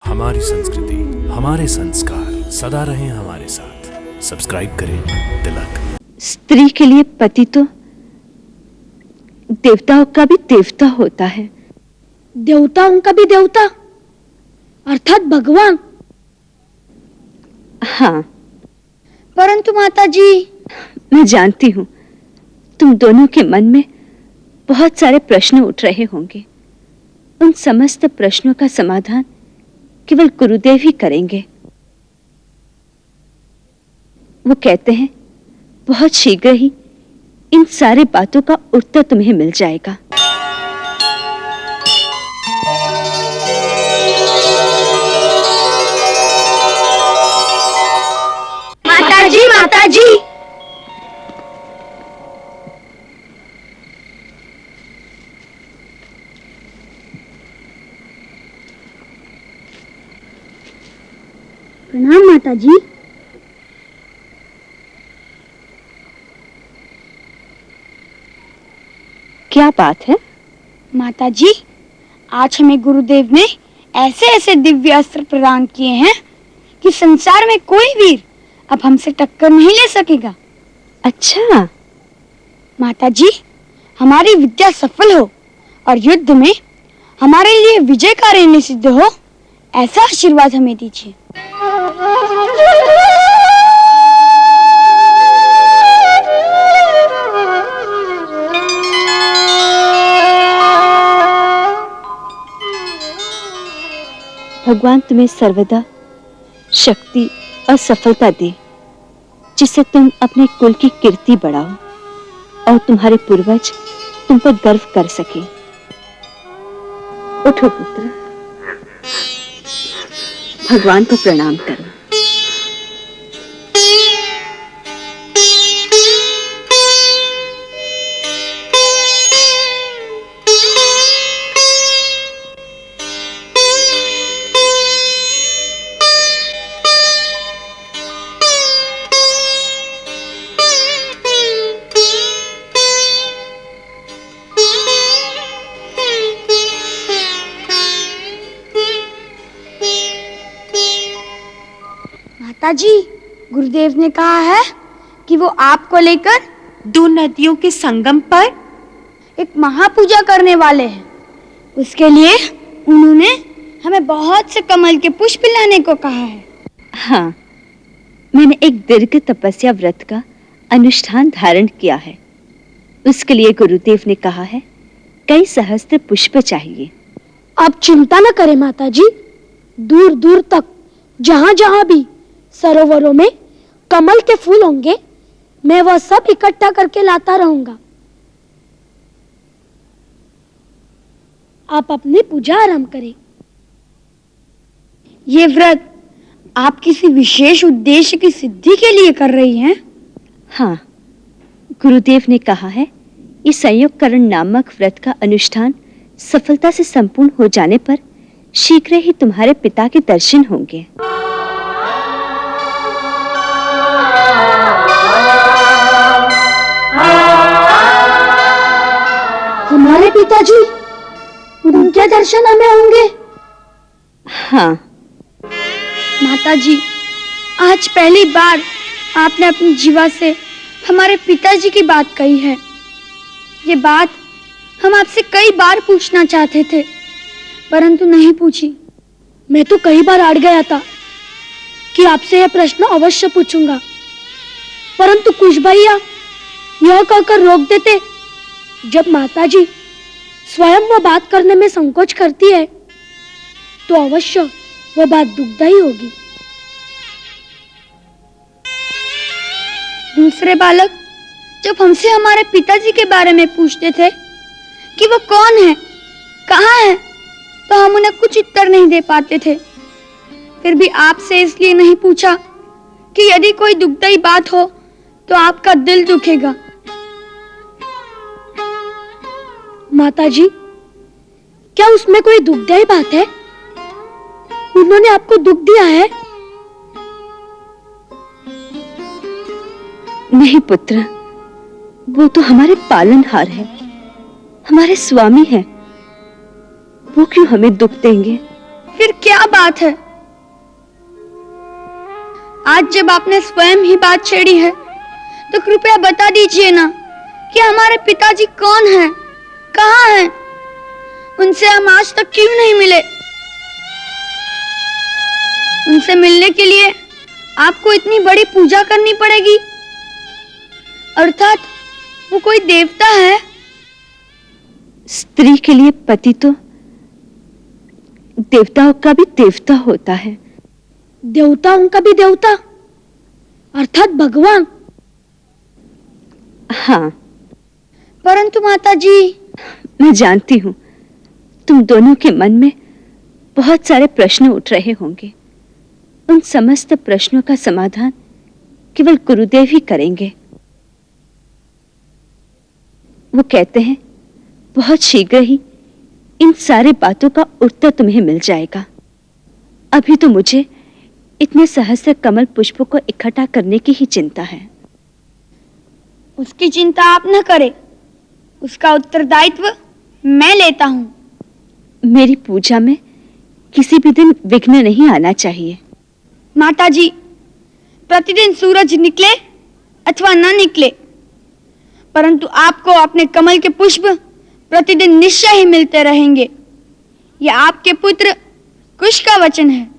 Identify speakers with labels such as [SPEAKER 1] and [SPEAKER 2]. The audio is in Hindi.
[SPEAKER 1] हमारी संस्कृति, हमारे संस्कार सदा रहें हमारे साथ। सब्सक्राइब करें तिलक।
[SPEAKER 2] स्त्री के लिए पति तो देवताओं का भी देवता होता है।
[SPEAKER 3] देवताओं का भी देवता अर्थात भगवान।
[SPEAKER 2] हाँ,
[SPEAKER 3] परंतु माताजी,
[SPEAKER 2] मैं जानती हूँ तुम दोनों के मन में बहुत सारे प्रश्न उठ रहे होंगे। उन समस्त प्रश्नों का समाधान केवल गुरुदेव ही करेंगे। वो कहते हैं बहुत शीघ्र ही इन सारी बातों का उत्तर तुम्हें मिल जाएगा।
[SPEAKER 3] माताजी, माताजी, प्रणाम माताजी।
[SPEAKER 2] क्या बात है?
[SPEAKER 3] माताजी, आज हमें गुरुदेव ने ऐसे ऐसे दिव्य अस्त्र प्रदान किए हैं कि संसार में कोई वीर अब हमसे टक्कर नहीं ले सकेगा।
[SPEAKER 2] अच्छा
[SPEAKER 3] माताजी, हमारी विद्या सफल हो और युद्ध में हमारे लिए विजयकारी सिद्ध हो, ऐसा आशीर्वाद हमें दीजिए।
[SPEAKER 2] भगवान तुम्हें सर्वदा शक्ति और सफलता दे, जिससे तुम अपने कुल की कीर्ति बढ़ाओ और तुम्हारे पूर्वज तुम पर गर्व कर सके। उठो पुत्र, भगवान को प्रणाम करो।
[SPEAKER 3] माताजी, गुरुदेव ने कहा है कि वो आपको लेकर
[SPEAKER 2] दो नदियों के संगम पर
[SPEAKER 3] एक महापूजा करने वाले हैं। उसके लिए उन्होंने हमें बहुत से कमल के पुष्प लाने को कहा है।
[SPEAKER 2] हाँ, मैंने एक दीर्घ तपस्या व्रत का अनुष्ठान धारण किया है। उसके लिए गुरुदेव ने कहा है कई सहस्त्र पुष्प चाहिए।
[SPEAKER 3] आप चिंता न करें माताजी, दूर दूर तक जहाँ जहाँ भी सरोवरों में कमल के फूल होंगे, मैं वह सब इकट्ठा करके लाता रहूंगा। आप अपनी पूजा आरंभ करें। ये व्रत आप किसी विशेष उद्देश्य की सिद्धि के लिए कर रही हैं?
[SPEAKER 2] हाँ, गुरुदेव ने कहा है इस संयोगकरण नामक व्रत का अनुष्ठान सफलता से संपूर्ण हो जाने पर शीघ्र ही तुम्हारे पिता के दर्शन होंगे।
[SPEAKER 3] हमारे पिताजी, उनके दर्शन हमें होंगे?
[SPEAKER 2] हाँ
[SPEAKER 3] माताजी, आज पहली बार आपने अपनी जीवा से हमारे पिताजी की बात कही है। ये बात हम आपसे कई बार पूछना चाहते थे, परंतु नहीं पूछी। मैं तो कई बार अड़ गया था कि आपसे यह प्रश्न अवश्य पूछूंगा, परंतु कुछ भैया यह कहकर रोक देते, जब माताजी स्वयं वह बात करने में संकोच करती है तो अवश्य वह बात दुखदायी होगी। दूसरे बालक जब हमसे हमारे पिताजी के बारे में पूछते थे कि वो कौन है, कहाँ है, तो हम उन्हें कुछ उत्तर नहीं दे पाते थे। फिर भी आपसे इसलिए नहीं पूछा कि यदि कोई दुखदायी बात हो तो आपका दिल दुखेगा। माताजी, क्या उसमें कोई दुखदायी बात है? उन्होंने आपको दुख दिया है?
[SPEAKER 2] नहीं पुत्र, वो तो हमारे पालनहार है, हमारे स्वामी हैं। वो क्यों हमें दुख देंगे?
[SPEAKER 3] फिर क्या बात है? आज जब आपने स्वयं ही बात छेड़ी है तो कृपया बता दीजिए ना कि हमारे पिताजी कौन हैं, कहाँ हैं? उनसे हम आज तक क्यों नहीं मिले? उनसे मिलने के लिए आपको इतनी बड़ी पूजा करनी पड़ेगी, अर्थात वो कोई देवता है?
[SPEAKER 2] स्त्री के लिए पति तो देवताओं का भी देवता होता है।
[SPEAKER 3] देवताओं का भी देवता अर्थात भगवान?
[SPEAKER 2] हाँ,
[SPEAKER 3] परंतु माताजी,
[SPEAKER 2] मैं जानती हूँ तुम दोनों के मन में बहुत सारे प्रश्न उठ रहे होंगे। उन समस्त प्रश्नों का समाधान केवल गुरुदेव ही करेंगे। वो कहते हैं बहुत शीघ्र ही इन सारी बातों का उत्तर तुम्हें मिल जाएगा। अभी तो मुझे इतने सहस्त्र कमल पुष्पों को इकट्ठा करने की ही चिंता है।
[SPEAKER 3] उसकी चिंता आप न करें, उसका उत्तरदायित्व मैं लेता हूँ।
[SPEAKER 2] मेरी पूजा में किसी भी दिन विघ्न नहीं आना चाहिए।
[SPEAKER 3] माताजी, प्रतिदिन सूरज निकले अथवा न निकले, परंतु आपको अपने कमल के पुष्प प्रतिदिन निश्चय ही मिलते रहेंगे। यह आपके पुत्र कुश का वचन है।